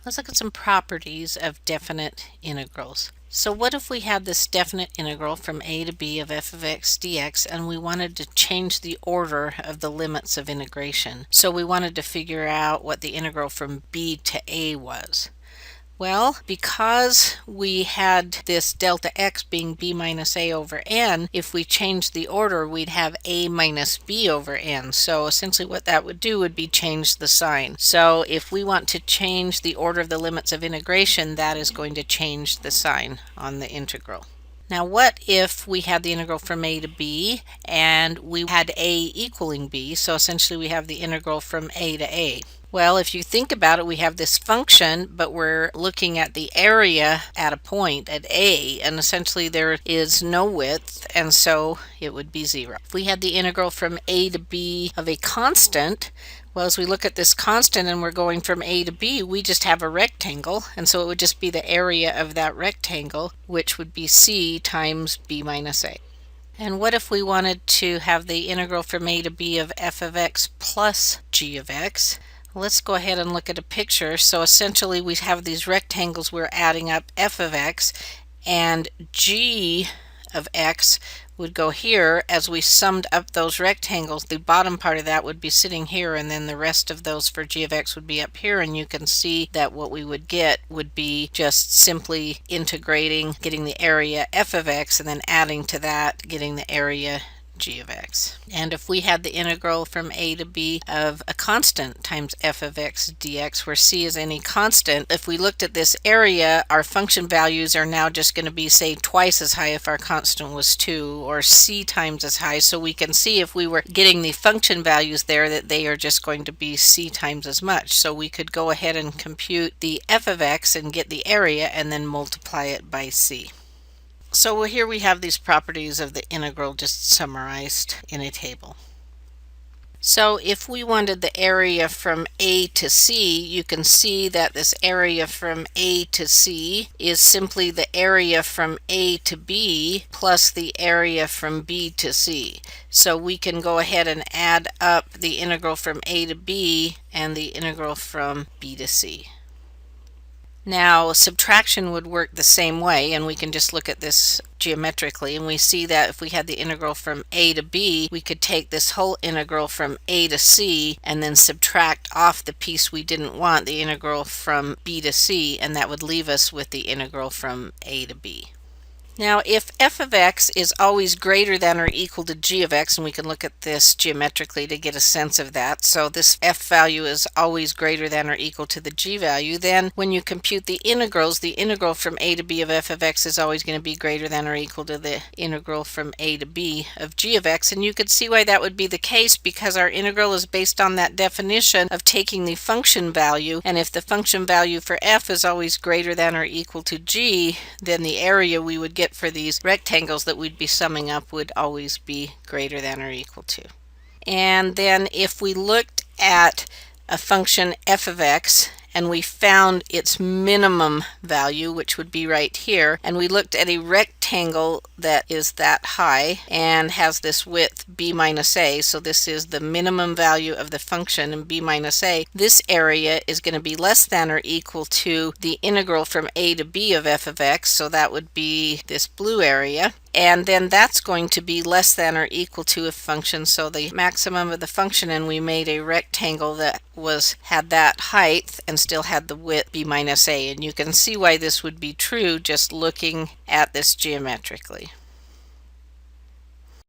Let's look at some properties of definite integrals. So what if we had this definite integral from a to b of f of x dx and we wanted to change the order of the limits of integration? So we wanted to figure out what the integral from b to a was. Well, because we had this delta x being b minus a over n, if we changed the order, we'd have a minus b over n. So essentially what that would do would be change the sign. So if we want to change the order of the limits of integration, that is going to change the sign on the integral. Now what if we had the integral from a to b and we had a equaling b, so essentially we have the integral from a to a. Well, if you think about it, we have this function, but we're looking at the area at a point at a, and essentially there is no width, and so it would be 0. If we had the integral from a to b of a constant, well, as we look at this constant and we're going from a to b, we just have a rectangle, and so it would just be the area of that rectangle, which would be c times b minus a. And what if we wanted to have the integral from a to b of f of x plus g of x? Let's go ahead and look at a picture. So essentially we have these rectangles, we're adding up f of x, and g of x would go here. As we summed up those rectangles, the bottom part of that would be sitting here, and then the rest of those for g of x would be up here, and you can see that what we would get would be just simply integrating, getting the area f of x, and then adding to that, getting the area g of x. And if we had the integral from a to b of a constant times f of x dx, where c is any constant, if we looked at this area, our function values are now just going to be, say, twice as high if our constant was 2, or c times as high. So we can see if we were getting the function values there that they are just going to be c times as much. So we could go ahead and compute the f of x and get the area and then multiply it by c. So here we have these properties of the integral just summarized in a table. So if we wanted the area from a to c, you can see that this area from a to c is simply the area from a to b plus the area from b to c. So we can go ahead and add up the integral from a to b and the integral from b to c. Now subtraction would work the same way, and we can just look at this geometrically, and we see that if we had the integral from a to b, we could take this whole integral from a to c and then subtract off the piece we didn't want, the integral from b to c, and that would leave us with the integral from a to b. Now if f of x is always greater than or equal to g of x, and we can look at this geometrically to get a sense of that, so this f value is always greater than or equal to the g value, then when you compute the integrals, the integral from a to b of f of x is always going to be greater than or equal to the integral from a to b of g of x. And you could see why that would be the case, because our integral is based on that definition of taking the function value, and if the function value for f is always greater than or equal to g, then the area we would get for these rectangles that we'd be summing up would always be greater than or equal to. And then if we looked at a function f of x and we found its minimum value, which would be right here, and we looked at a rectangle that is that high and has this width b minus a, so this is the minimum value of the function in b minus a, this area is going to be less than or equal to the integral from a to b of f of x, so that would be this blue area. And then that's going to be less than or equal to a function, so the maximum of the function, and we made a rectangle that had that height and still had the width b minus a, and you can see why this would be true just looking at this geometrically.